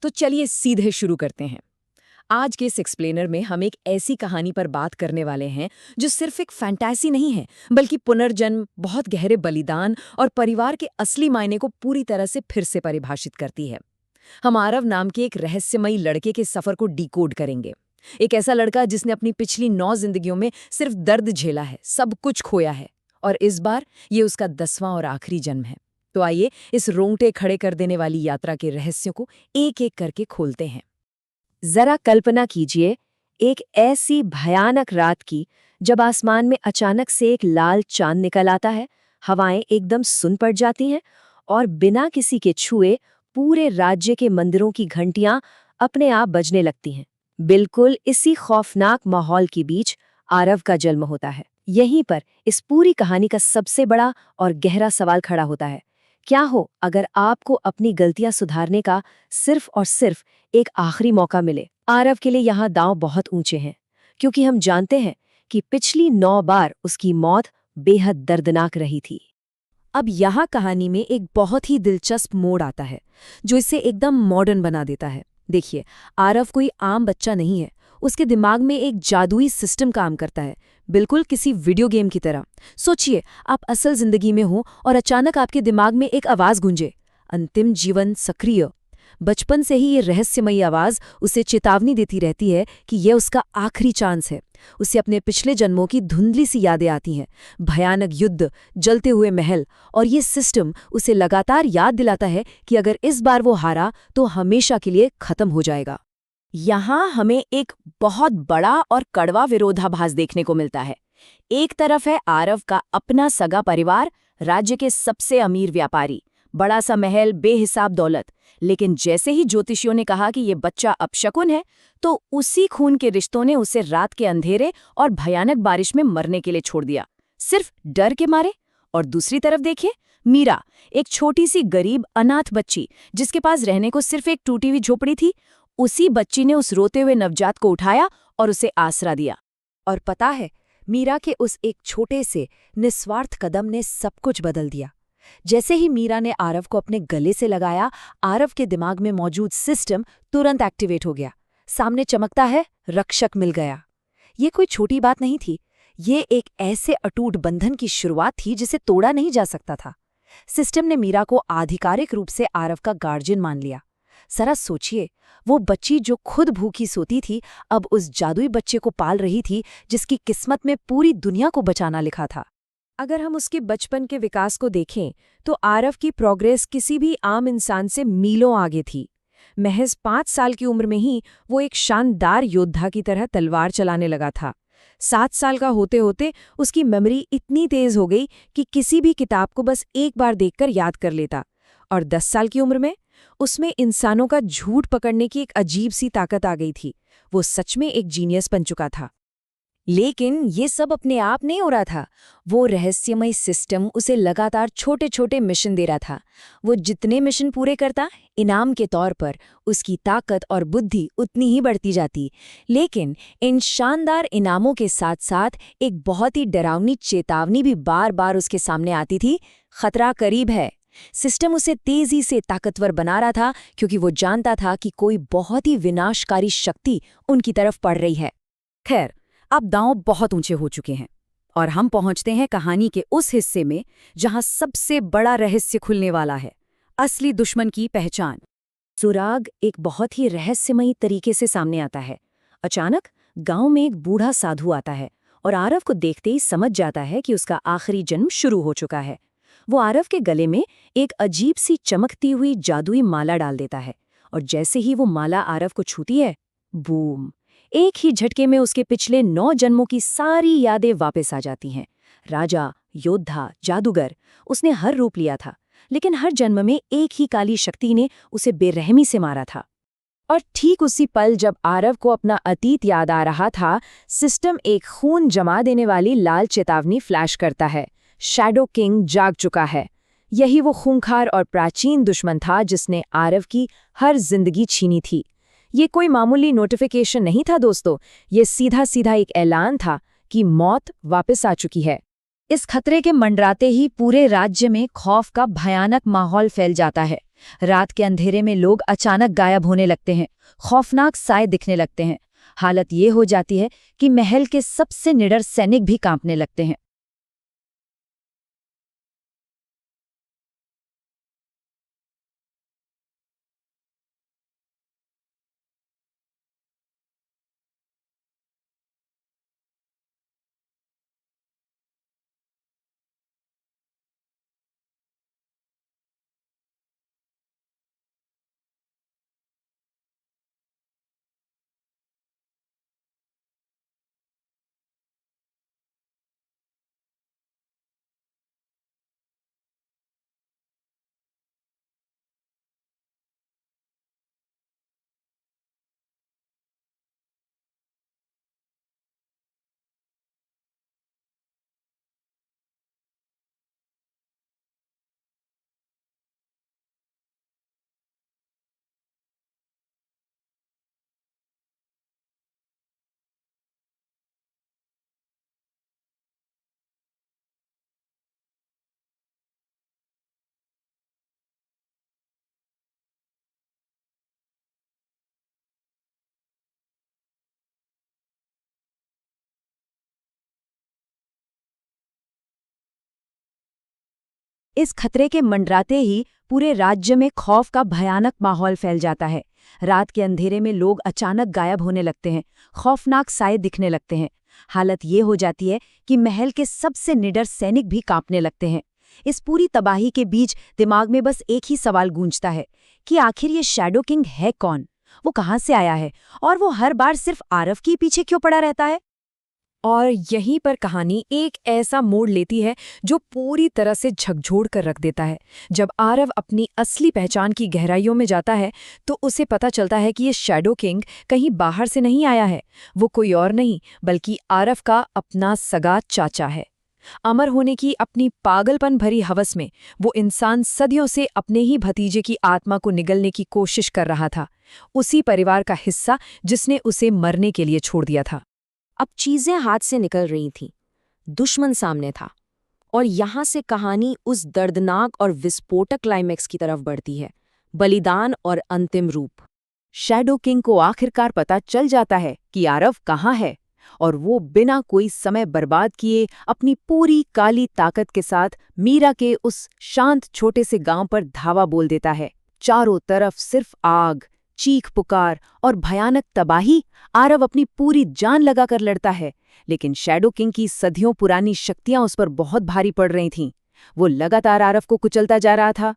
तो चलिए सीधे शुरू करते हैं। आज के इस एक्सप्लेनर में हम एक ऐसी कहानी पर बात करने वाले हैं जो सिर्फ एक फैंटेसी नहीं है, बल्कि पुनर्जन्म, बहुत गहरे बलिदान और परिवार के असली मायने को पूरी तरह से फिर से परिभाषित करती है। हम आरव नाम के एक रहस्यमयी लड़के के सफर को डिकोड करेंगे। एक ऐसा लड़का जिसने अपनी पिछली 9 जिंदगियों में सिर्फ दर्द झेला है, सब कुछ खोया है, और इस बार ये उसका 10वां और आखिरी जन्म है। तो आइए इस रोंगटे खड़े कर देने वाली यात्रा के रहस्यों को एक एक करके खोलते हैं। जरा कल्पना कीजिए एक ऐसी भयानक रात की जब आसमान में अचानक से एक लाल चांद निकल आता है, हवाएं एकदम सुन पड़ जाती हैं और बिना किसी के छुए पूरे राज्य के मंदिरों की घंटियां अपने आप बजने लगती हैं। बिल्कुल इसी खौफनाक माहौल के बीच आरव का जन्म होता है। यहीं पर इस पूरी कहानी का सबसे बड़ा और गहरा सवाल खड़ा होता है। क्या हो अगर आपको अपनी गलतियां सुधारने का सिर्फ और सिर्फ एक आखिरी मौका मिले? आरव के लिए यहाँ दांव बहुत ऊंचे हैं, क्योंकि हम जानते हैं कि पिछली 9 बार उसकी मौत बेहद दर्दनाक रही थी। अब यहाँ कहानी में एक बहुत ही दिलचस्प मोड़ आता है जो इसे एकदम मॉडर्न बना देता है। देखिए, आरव कोई आम बच्चा नहीं है। उसके दिमाग में एक जादुई सिस्टम काम करता है, बिल्कुल किसी वीडियो गेम की तरह। सोचिए, आप असल जिंदगी में हो और अचानक आपके दिमाग में एक आवाज गूंजे, अंतिम जीवन सक्रिय। बचपन से ही ये रहस्यमयी आवाज उसे चेतावनी देती रहती है कि यह उसका आखिरी चांस है। उसे अपने पिछले जन्मों की धुंधली सी यादें आती हैं, भयानक युद्ध, जलते हुए महल, और ये सिस्टम उसे लगातार याद दिलाता है कि अगर इस बार वो हारा तो हमेशा के लिए खत्म हो जाएगा। यहाँ हमें एक बहुत बड़ा और कड़वा विरोधाभास देखने को मिलता है। एक तरफ है आरव का अपना सगा परिवार, राज्य के सबसे अमीर व्यापारी, बड़ा सा महल, बेहिसाब दौलत। लेकिन जैसे ही ज्योतिषियों ने कहा कि ये बच्चा अपशकुन है, तो उसी खून के रिश्तों ने उसे रात के अंधेरे और भयानक बारिश में मरने के लिए छोड़ दिया, सिर्फ डर के मारे। और दूसरी तरफ देखिए, मीरा, एक छोटी सी गरीब अनाथ बच्ची जिसके पास रहने को सिर्फ एक टूटी हुई झोपड़ी थी। उसी बच्ची ने उस रोते हुए नवजात को उठाया और उसे आसरा दिया। और पता है, मीरा के उस एक छोटे से निस्वार्थ कदम ने सब कुछ बदल दिया। जैसे ही मीरा ने आरव को अपने गले से लगाया, आरव के दिमाग में मौजूद सिस्टम तुरंत एक्टिवेट हो गया। सामने चमकता है, रक्षक मिल गया। ये कोई छोटी बात नहीं थी, ये एक ऐसे अटूट बंधन की शुरुआत थी जिसे तोड़ा नहीं जा सकता था। सिस्टम ने मीरा को आधिकारिक रूप से आरव का गार्जियन मान लिया। जरा सोचिए, वो बच्ची जो खुद भूखी सोती थी, अब उस जादुई बच्चे को पाल रही थी जिसकी किस्मत में पूरी दुनिया को बचाना लिखा था। अगर हम उसके बचपन के विकास को देखें तो आरव की प्रोग्रेस किसी भी आम इंसान से मीलों आगे थी। महज 5 साल की उम्र में ही वो एक शानदार योद्धा की तरह तलवार चलाने लगा था। 7 साल का होते होते उसकी मेमोरी इतनी तेज हो गई कि किसी भी किताब को बस एक बार देखकर याद कर लेता। और 10 साल की उम्र में उसमें इंसानों का झूठ पकड़ने की एक अजीब सी ताकत आ गई थी। वो सच में एक जीनियस बन चुका था। लेकिन ये सब अपने आप नहीं हो रहा था। वो रहस्यमय सिस्टम उसे लगातार छोटे छोटे मिशन दे रहा था। वो जितने मिशन पूरे करता, इनाम के तौर पर उसकी ताकत और बुद्धि उतनी ही बढ़ती जाती। लेकिन इन शानदार इनामों के साथ साथ एक बहुत ही डरावनी चेतावनी भी बार बार उसके सामने आती थी। खतरा करीब है। सिस्टम उसे तेजी से ताकतवर बना रहा था, क्योंकि वो जानता था कि कोई बहुत ही विनाशकारी शक्ति उनकी तरफ पड़ रही है। खैर, अब दांव बहुत ऊंचे हो चुके हैं और हम पहुंचते हैं कहानी के उस हिस्से में जहां सबसे बड़ा रहस्य खुलने वाला है, असली दुश्मन की पहचान। सुराग एक बहुत ही रहस्यमयी तरीके से सामने आता है। अचानक गांव में एक बूढ़ा साधु आता है और आरव को देखते ही समझ जाता है कि उसका आखिरी जन्म शुरू हो चुका है। वो आरव के गले में एक अजीब सी चमकती हुई जादुई माला डाल देता है, और जैसे ही वो माला आरव को छूती है, बूम, एक ही झटके में उसके पिछले 9 जन्मों की सारी यादें वापस आ जाती हैं। राजा, योद्धा, जादूगर, उसने हर रूप लिया था, लेकिन हर जन्म में एक ही काली शक्ति ने उसे बेरहमी से मारा था। और ठीक उसी पल जब आरव को अपना अतीत याद आ रहा था, सिस्टम एक खून जमा देने वाली लाल चेतावनी फ्लैश करता है। शैडो किंग जाग चुका है। यही वो खूंखार और प्राचीन दुश्मन था जिसने आरव की हर जिंदगी छीनी थी। ये कोई मामूली नोटिफिकेशन नहीं था दोस्तों, ये सीधा सीधा एक ऐलान था कि मौत वापस आ चुकी है। इस खतरे के मंडराते ही पूरे राज्य में खौफ का भयानक माहौल फैल जाता है। रात के अंधेरे में लोग अचानक गायब होने लगते हैं, खौफनाक साए दिखने लगते हैं। हालत ये हो जाती है कि महल के सबसे निडर सैनिक भी कांपने लगते हैं। इस खतरे के मंडराते ही पूरे राज्य में खौफ का भयानक माहौल फैल जाता है। रात के अंधेरे में लोग अचानक गायब होने लगते हैं, खौफनाक साए दिखने लगते हैं। हालत ये हो जाती है कि महल के सबसे निडर सैनिक भी कांपने लगते हैं। इस पूरी तबाही के बीच दिमाग में बस एक ही सवाल गूंजता है कि आखिर ये शैडो किंग है कौन, वो कहाँ से आया है और वो हर बार सिर्फ आरव के पीछे क्यों पड़ा रहता है। और यहीं पर कहानी एक ऐसा मोड़ लेती है जो पूरी तरह से झकझोर कर रख देता है। जब आरव अपनी असली पहचान की गहराइयों में जाता है तो उसे पता चलता है कि ये शैडो किंग कहीं बाहर से नहीं आया है। वो कोई और नहीं बल्कि आरव का अपना सगा चाचा है। अमर होने की अपनी पागलपन भरी हवस में वो इंसान सदियों से अपने ही भतीजे की आत्मा को निगलने की कोशिश कर रहा था, उसी परिवार का हिस्सा जिसने उसे मरने के लिए छोड़ दिया था। अब चीजें हाथ से निकल रही थीं, दुश्मन सामने था, और यहां से कहानी उस दर्दनाक और विस्फोटक क्लाइमैक्स की तरफ बढ़ती है, बलिदान और अंतिम रूप। शैडो किंग को आखिरकार पता चल जाता है कि आरव कहाँ है, और वो बिना कोई समय बर्बाद किए अपनी पूरी काली ताकत के साथ मीरा के उस शांत छोटे से गांव पर धावा बोल देता है। चारों तरफ सिर्फ आग, चीख पुकार और भयानक तबाही। आरव अपनी पूरी जान लगाकर लड़ता है, लेकिन शैडो किंग की सदियों पुरानी शक्तियां उस पर बहुत भारी पड़ रही थीं। वो लगातार आरव को कुचलता जा रहा था।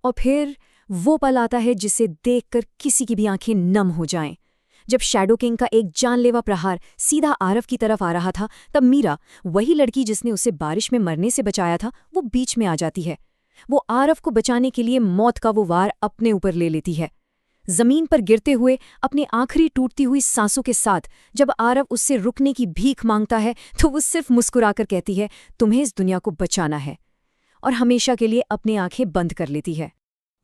और फिर वो पल आता है जिसे देखकर किसी की भी आंखें नम हो जाएं। जब शैडो किंग का एक जानलेवा प्रहार सीधा आरव की तरफ आ रहा था, तब मीरा, वही लड़की जिसने उसे बारिश में मरने से बचाया था, वो बीच में आ जाती है। वो आरव को बचाने के लिए मौत का वो वार अपने ऊपर ले लेती है। जमीन पर गिरते हुए अपनी आखिरी टूटती हुई सांसों के साथ जब आरव उससे रुकने की भीख मांगता है तो वो सिर्फ मुस्कुराकर कहती है, तुम्हें इस दुनिया को बचाना है, और हमेशा के लिए अपनी आंखें बंद कर लेती है।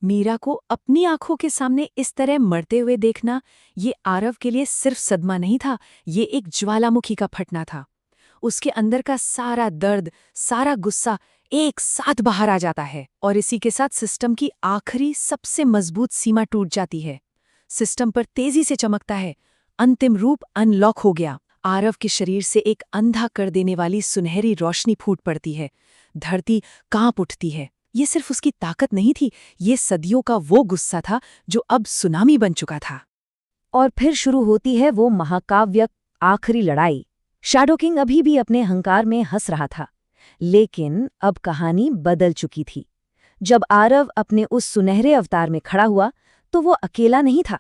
मीरा को अपनी आंखों के सामने इस तरह मरते हुए देखना ये आरव के लिए सिर्फ सदमा नहीं था, ये एक ज्वालामुखी का फटना था। उसके अंदर का सारा दर्द, सारा गुस्सा एक साथ बाहर आ जाता है, और इसी के साथ सिस्टम की आखिरी सबसे मजबूत सीमा टूट जाती है। सिस्टम पर तेजी से चमकता है, अंतिम रूप अनलॉक हो गया। आरव के शरीर से एक अंधा कर देने वाली सुनहरी रोशनी फूट पड़ती है। धरती कांप उठती है। ये सिर्फ उसकी ताकत नहीं थी, ये सदियों का वो गुस्सा था जो अब सुनामी बन चुका था। और फिर शुरू होती है वो महाकाव्य आखिरी लड़ाई। शैडो किंग अभी भी अपने हंकार में हंस रहा था, लेकिन अब कहानी बदल चुकी थी। जब आरव अपने उस सुनहरे अवतार में खड़ा हुआ तो वो अकेला नहीं था।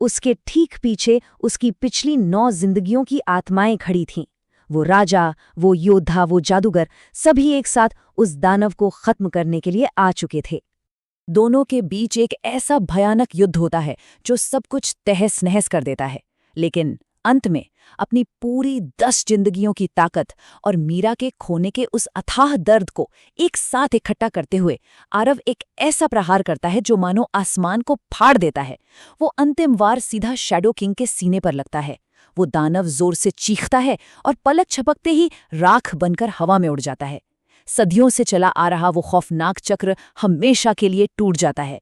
उसके ठीक पीछे उसकी पिछली 9 जिंदगियों की आत्माएं खड़ी थीं। वो राजा, वो योद्धा, वो जादूगर, सभी एक साथ उस दानव को खत्म करने के लिए आ चुके थे। दोनों के बीच एक ऐसा भयानक युद्ध होता है जो सब कुछ तहस नहस कर देता है, लेकिन अंत में अपनी पूरी 10 जिंदगियों की ताकत और मीरा के खोने के उस अथाह दर्द को एक साथ इकट्ठा करते हुए आरव एक ऐसा प्रहार करता है जो मानो आसमान को फाड़ देता है। वो अंतिम वार सीधा शैडो किंग के सीने पर लगता है। वो दानव जोर से चीखता है और पलक झपकते ही राख बनकर हवा में उड़ जाता है। सदियों से चला आ रहा वो खौफनाक चक्र हमेशा के लिए टूट जाता है।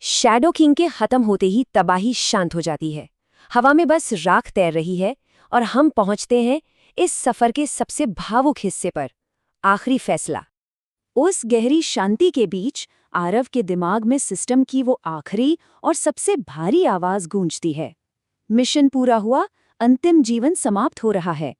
शैडो किंग के खत्म होते ही तबाही शांत हो जाती है। हवा में बस राख तैर रही है और हम पहुंचते हैं इस सफर के सबसे भावुक हिस्से पर, आखिरी फैसला। उस गहरी शांति के बीच आरव के दिमाग में सिस्टम की वो आखिरी और सबसे भारी आवाज गूंजती है। मिशन पूरा हुआ, अंतिम जीवन समाप्त हो रहा है।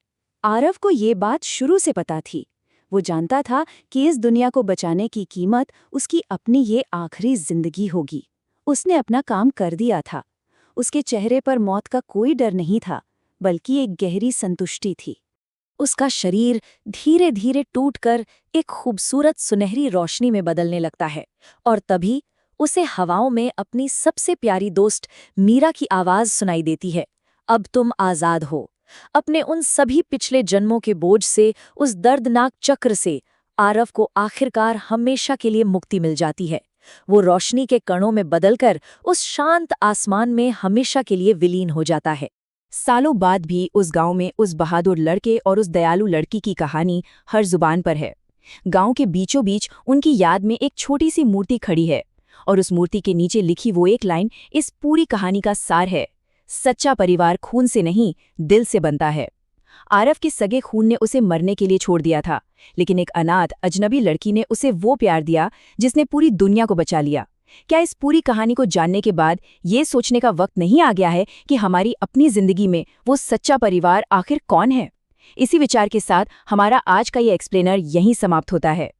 आरव को ये बात शुरू से पता थी। वो जानता था कि इस दुनिया को बचाने की कीमत उसकी अपनी ये आखिरी जिंदगी होगी। उसने अपना काम कर दिया था। उसके चेहरे पर मौत का कोई डर नहीं था, बल्कि एक गहरी संतुष्टि थी। उसका शरीर धीरे धीरे टूटकर एक खूबसूरत सुनहरी रोशनी में बदलने लगता है, और तभी उसे हवाओं में अपनी सबसे प्यारी दोस्त मीरा की आवाज सुनाई देती है। अब तुम आजाद हो। अपने उन सभी पिछले जन्मों के बोझ से, उस दर्दनाक चक्र से आरव को आखिरकार हमेशा के लिए मुक्ति मिल जाती है। वो रोशनी के कणों में बदलकर उस शांत आसमान में हमेशा के लिए विलीन हो जाता है। सालों बाद भी उस गांव में उस बहादुर लड़के और उस दयालु लड़की की कहानी हर जुबान पर है। गांव के बीचों बीच उनकी याद में एक छोटी सी मूर्ति खड़ी है, और उस मूर्ति के नीचे लिखी वो एक लाइन इस पूरी कहानी का सार है: सच्चा परिवार खून से नहीं, दिल से बनता है। आरव के सगे खून ने उसे मरने के लिए छोड़ दिया था, लेकिन एक अनाथ अजनबी लड़की ने उसे वो प्यार दिया जिसने पूरी दुनिया को बचा लिया। क्या इस पूरी कहानी को जानने के बाद ये सोचने का वक्त नहीं आ गया है कि हमारी अपनी जिंदगी में वो सच्चा परिवार आखिर कौन है? इसी विचार के साथ हमारा आज का ये एक्सप्लेनर यहीं समाप्त होता है।